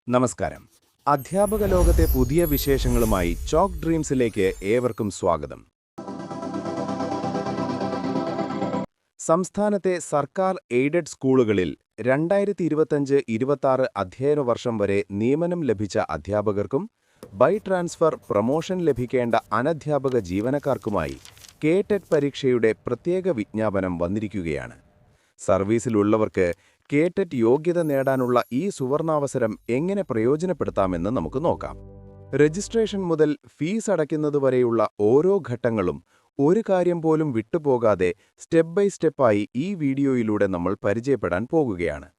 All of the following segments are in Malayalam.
നമസ്കാരം. അധ്യാപക ലോകത്തെ പുതിയ വിശേഷങ്ങളുമായി ചോക്ക് ഡ്രീംസിലേക്ക് ഏവർക്കും സ്വാഗതം. സംസ്ഥാനത്തെ സർക്കാർ എയ്ഡഡ് സ്കൂളുകളിൽ 2025-26 അധ്യയന വർഷം വരെ നിയമനം ലഭിച്ച അധ്യാപകർക്കും ബൈ ട്രാൻസ്ഫർ പ്രൊമോഷൻ ലഭിക്കേണ്ട അനധ്യാപക ജീവനക്കാർക്കുമായി കേടെറ്റ് പരീക്ഷയുടെ പ്രത്യേക വിജ്ഞാപനം വന്നിരിക്കുകയാണ്. സർവീസിലുള്ളവർക്ക് കേടെറ്റ് യോഗ്യത നേടാനുള്ള ഈ സുവർണാവസരം എങ്ങനെ പ്രയോജനപ്പെടുത്താമെന്ന് നമുക്ക് നോക്കാം. രജിസ്ട്രേഷൻ മുതൽ ഫീസ് അടയ്ക്കുന്നതുവരെയുള്ള ഓരോ ഘട്ടങ്ങളും ഒരു കാര്യം പോലും വിട്ടുപോകാതെ സ്റ്റെപ്പ് ബൈ സ്റ്റെപ്പായി ഈ വീഡിയോയിലൂടെ നമ്മൾ പരിചയപ്പെടാൻ പോകുകയാണ്.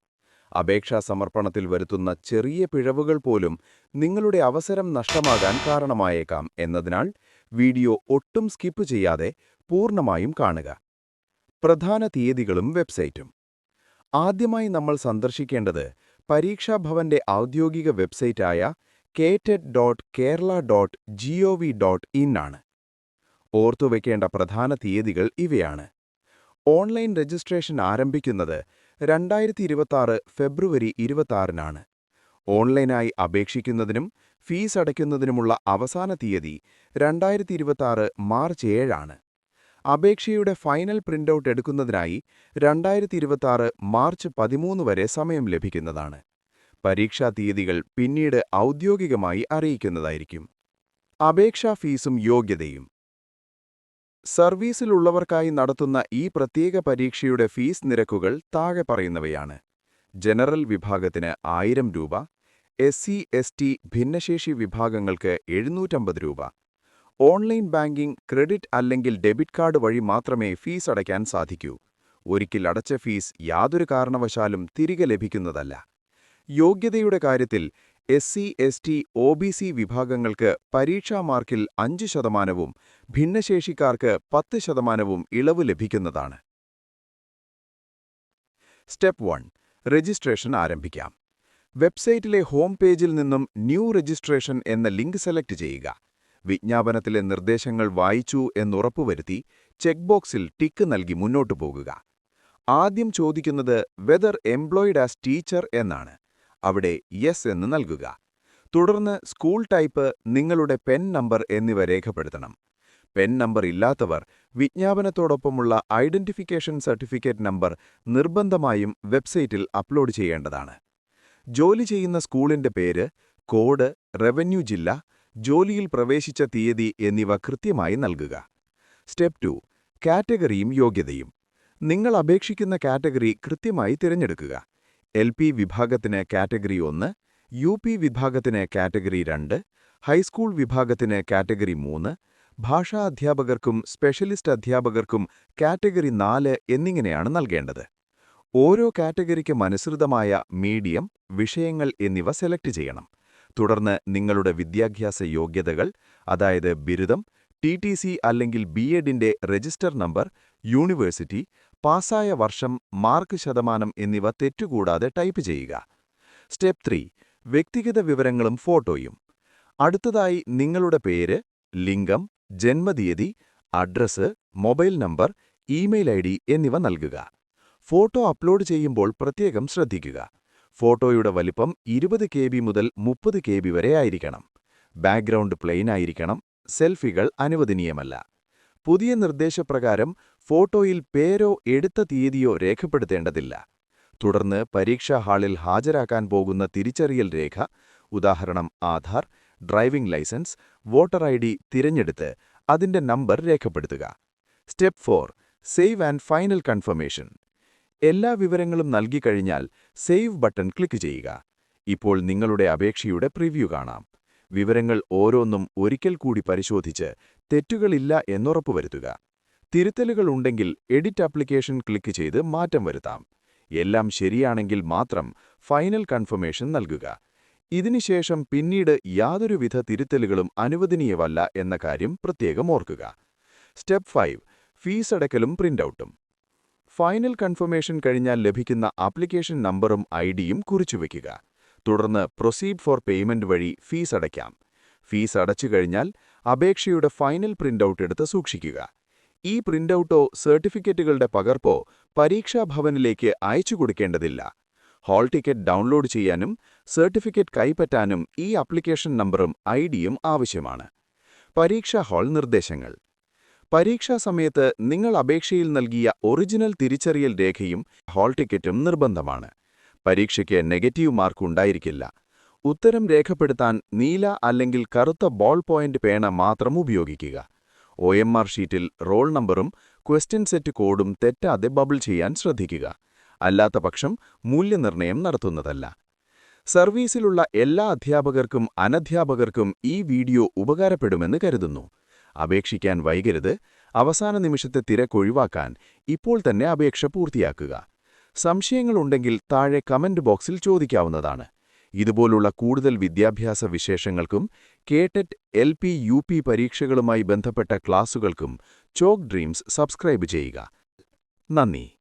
അപേക്ഷാ സമർപ്പണത്തിൽ വരുത്തുന്ന ചെറിയ പിഴവുകൾ പോലും നിങ്ങളുടെ അവസരം നഷ്ടമാകാൻ കാരണമായേക്കാം എന്നതിനാൽ വീഡിയോ ഒട്ടും സ്കിപ്പ് ചെയ്യാതെ പൂർണ്ണമായും കാണുക. പ്രധാന തീയതികളും വെബ്സൈറ്റും. ആദ്യമായി നമ്മൾ സന്ദർശിക്കേണ്ടത് പരീക്ഷാഭവന്റെ ഔദ്യോഗിക വെബ്സൈറ്റായ ketet.kerala.gov.in ആണ്. ഓർത്തുവെക്കേണ്ട പ്രധാന തീയതികൾ ഇവയാണ്. ഓൺലൈൻ രജിസ്ട്രേഷൻ ആരംഭിക്കുന്നത് 2026 ഫെബ്രുവരി 26-നാണ്. ഓൺലൈനായി അപേക്ഷിക്കുന്നതിനും ഫീസ് അടയ്ക്കുന്നതിനുമുള്ള അവസാന തീയതി 2026 മാർച്ച് 7-ആണ്. അപേക്ഷയുടെ ഫൈനൽ പ്രിന്റൌട്ട് എടുക്കുന്നതിനായി 2026 മാർച്ച് 13 വരെ സമയം ലഭിക്കുന്നതാണ്. പരീക്ഷാ തീയതികൾ പിന്നീട് ഔദ്യോഗികമായി അറിയിക്കുന്നതായിരിക്കും. അപേക്ഷാ ഫീസും യോഗ്യതയും. സർവീസിലുള്ളവർക്കായി നടത്തുന്ന ഈ പ്രത്യേക പരീക്ഷയുടെ ഫീസ് നിരക്കുകൾ താഴെ പറയുന്നവയാണ്. ജനറൽ വിഭാഗത്തിന് 1000 രൂപ, SC/ST ഭിന്നശേഷി വിഭാഗങ്ങൾക്ക് 750 രൂപ. ഓൺലൈൻ ബാങ്കിംഗ്, ക്രെഡിറ്റ് അല്ലെങ്കിൽ ഡെബിറ്റ് കാർഡ് വഴി മാത്രമേ ഫീസ് അടയ്ക്കാൻ സാധിക്കൂ. ഒരിക്കൽ അടച്ച ഫീസ് യാതൊരു കാരണവശാലും തിരികെ ലഭിക്കുന്നതല്ല. യോഗ്യതയുടെ കാര്യത്തിൽ SC/ST OBC വിഭാഗങ്ങൾക്ക് പരീക്ഷാ മാർക്കിൽ 5% ഭിന്നശേഷിക്കാർക്ക് 10% ഇളവ് ലഭിക്കുന്നതാണ്. സ്റ്റെപ്പ് 1. രജിസ്ട്രേഷൻ ആരംഭിക്കാം. വെബ്സൈറ്റിലെ ഹോം പേജിൽ നിന്നും ന്യൂ രജിസ്ട്രേഷൻ എന്ന ലിങ്ക് സെലക്ട് ചെയ്യുക. വിജ്ഞാപനത്തിലെ നിർദ്ദേശങ്ങൾ വായിച്ചു എന്നുറപ്പുവരുത്തി ചെക്ക് ബോക്സിൽ ടിക്ക് നൽകി മുന്നോട്ടു പോകുക. ആദ്യം ചോദിക്കുന്നത് വെദർ എംപ്ലോയിഡ് ആസ് ടീച്ചർ എന്നാണ്. അവിടെ യെസ് എന്ന് നൽകുക. തുടർന്ന് സ്കൂൾ ടൈപ്പ്, നിങ്ങളുടെ പെൻ നമ്പർ എന്നിവ രേഖപ്പെടുത്തണം. പെൻ നമ്പർ ഇല്ലാത്തവർ വിജ്ഞാപനത്തോടൊപ്പമുള്ള ഐഡന്റിഫിക്കേഷൻ സർട്ടിഫിക്കറ്റ് നമ്പർ നിർബന്ധമായും വെബ്സൈറ്റിൽ അപ്ലോഡ് ചെയ്യേണ്ടതാണ്. ജോലി ചെയ്യുന്ന സ്കൂളിന്റെ പേര്, കോഡ്, റവന്യൂ ജില്ല, ജോലിയിൽ പ്രവേശിച്ച തീയതി എന്നിവ കൃത്യമായി നൽകുക. സ്റ്റെപ്പ് 2. കാറ്റഗറിയും യോഗ്യതയും. നിങ്ങൾ അപേക്ഷിക്കുന്ന കാറ്റഗറി കൃത്യമായി തിരഞ്ഞെടുക്കുക. LP വിഭാഗത്തിന് കാറ്റഗറി 1, UP വിഭാഗത്തിന് കാറ്റഗറി 2, ഹൈസ്കൂൾ വിഭാഗത്തിന് കാറ്റഗറി 3, ഭാഷാ അധ്യാപകർക്കും സ്പെഷ്യലിസ്റ്റ് അധ്യാപകർക്കും കാറ്റഗറി 4 എന്നിങ്ങനെയാണ് നൽകേണ്ടത്. ഓരോ കാറ്റഗറിക്കും അനുസൃതമായ മീഡിയം, വിഷയങ്ങൾ എന്നിവ സെലക്ട് ചെയ്യണം. തുടർന്ന് നിങ്ങളുടെ വിദ്യാഭ്യാസ യോഗ്യതകൾ, അതായത് ബിരുദം, TTC അല്ലെങ്കിൽ BEdന്റെ രജിസ്റ്റർ നമ്പർ, യൂണിവേഴ്സിറ്റി, പാസായ വർഷം, മാർക്ക് ശതമാനം എന്നിവ തെറ്റുകൂടാതെ ടൈപ്പ് ചെയ്യുക. സ്റ്റെപ്പ് 3. വ്യക്തിഗത വിവരങ്ങളും ഫോട്ടോയും. അടുത്തതായി നിങ്ങളുടെ പേര്, ലിംഗം, ജന്മതീയതി, address, mobile number, email ID എന്നിവ നൽകുക. ഫോട്ടോ അപ്ലോഡ് ചെയ്യുമ്പോൾ പ്രത്യേകം ശ്രദ്ധിക്കുക. ഫോട്ടോയുടെ വലിപ്പം 20 KB മുതൽ 30 KB വരെ ആയിരിക്കണം. ബാക്ക്ഗ്രൗണ്ട് പ്ലെയിൻ ആയിരിക്കണം. സെൽഫികൾ അനുവദനീയമല്ല. പുതിയ നിർദ്ദേശപ്രകാരം ഫോട്ടോയിൽ പേരോ എടുത്ത തീയതിയോ രേഖപ്പെടുത്തേണ്ടതില്ല. തുടർന്ന് പരീക്ഷാ ഹാളിൽ ഹാജരാക്കാൻ പോകുന്ന തിരിച്ചറിയൽ രേഖ, ഉദാഹരണം Aadhaar, driving licence, voter ID തിരഞ്ഞെടുത്ത് അതിന്റെ നമ്പർ രേഖപ്പെടുത്തുക. Step 4. Save and final confirmation. എല്ലാ വിവരങ്ങളും നൽകിക്കഴിഞ്ഞാൽ സേവ് ബട്ടൺ ക്ലിക്ക് ചെയ്യുക. ഇപ്പോൾ നിങ്ങളുടെ അപേക്ഷയുടെ പ്രിവ്യൂ കാണാം. വിവരങ്ങൾ ഓരോന്നും ഒരിക്കൽ കൂടി പരിശോധിച്ച് തെറ്റുകളില്ല എന്നുറപ്പുവരുത്തുക. തിരുത്തലുകൾ ഉണ്ടെങ്കിൽ എഡിറ്റ് ആപ്ലിക്കേഷൻ ക്ലിക്ക് ചെയ്ത് മാറ്റം വരുത്താം. എല്ലാം ശരിയാണെങ്കിൽ മാത്രം ഫൈനൽ കൺഫർമേഷൻ നൽകുക. ഇതിനുശേഷം പിന്നീട് യാതൊരുവിധ തിരുത്തലുകളും അനുവദനീയമല്ല എന്ന കാര്യം പ്രത്യേകം ഓർക്കുക. സ്റ്റെപ്പ് 5. ഫീസ് അടയ്ക്കലും പ്രിന്റൌട്ടും. ഫൈനൽ കൺഫർമേഷൻ കഴിഞ്ഞാൽ ലഭിക്കുന്ന ആപ്ലിക്കേഷൻ നമ്പറും ID-യും കുറിച്ചുവെക്കുക. തുടർന്ന് പ്രൊസീഡ് ഫോർ പേയ്മെന്റ് വഴി ഫീസ് അടയ്ക്കാം. ഫീസ് അടച്ചു കഴിഞ്ഞാൽ അപേക്ഷയുടെ ഫൈനൽ പ്രിന്റൌട്ട് എടുത്ത് സൂക്ഷിക്കുക. ഈ പ്രിന്റൌട്ടോ സർട്ടിഫിക്കറ്റുകളുടെ പകർപ്പോ പരീക്ഷാഭവനിലേക്ക് അയച്ചു കൊടുക്കേണ്ടതില്ല. ഹാൾ ടിക്കറ്റ് ഡൗൺലോഡ് ചെയ്യാനും സർട്ടിഫിക്കറ്റ് കൈപ്പറ്റാനും ഈ ആപ്ലിക്കേഷൻ നമ്പറും ഐഡിയും ആവശ്യമാണ്. പരീക്ഷാ ഹാൾ നിർദ്ദേശങ്ങൾ. പരീക്ഷാ സമയത്ത് നിങ്ങൾ അപേക്ഷയിൽ നൽകിയ ഒറിജിനൽ തിരിച്ചറിയൽ രേഖയും ഹാൾ ടിക്കറ്റും നിർബന്ധമാണ്. പരീക്ഷയ്ക്ക് നെഗറ്റീവ് മാർക്ക് ഉണ്ടായിരിക്കില്ല. ഉത്തരം രേഖപ്പെടുത്താൻ നീല അല്ലെങ്കിൽ കറുത്ത ബോൾ പോയിന്റ് പേന മാത്രം ഉപയോഗിക്കുക. OMR ഷീറ്റിൽ റോൾ നമ്പറും ക്വസ്റ്റ്യൻ സെറ്റ് കോഡും തെറ്റാതെ ബബിൾ ചെയ്യാൻ ശ്രദ്ധിക്കുക. അല്ലാത്തപക്ഷം മൂല്യനിർണ്ണയം നടത്തുന്നതല്ല. സർവീസിലുള്ള എല്ലാ അധ്യാപകർക്കും അനധ്യാപകർക്കും ഈ വീഡിയോ ഉപകാരപ്പെടുമെന്ന് കരുതുന്നു. അപേക്ഷിക്കാൻ വൈകരുത്. അവസാന നിമിഷത്തെ തിരക്കൊഴിവാക്കാൻ ഇപ്പോൾ തന്നെ അപേക്ഷ പൂർത്തിയാക്കുക. സംശയങ്ങളുണ്ടെങ്കിൽ താഴെ കമന്റ് ബോക്സിൽ ചോദിക്കാവുന്നതാണ്. ഇതുപോലുള്ള കൂടുതൽ വിദ്യാഭ്യാസ വിശേഷങ്ങൾക്കും കേടെറ്റ് LP UP പരീക്ഷകളുമായി ബന്ധപ്പെട്ട ക്ലാസുകൾക്കും ചോക്ക് ഡ്രീംസ് സബ്സ്ക്രൈബ് ചെയ്യുക. നന്ദി.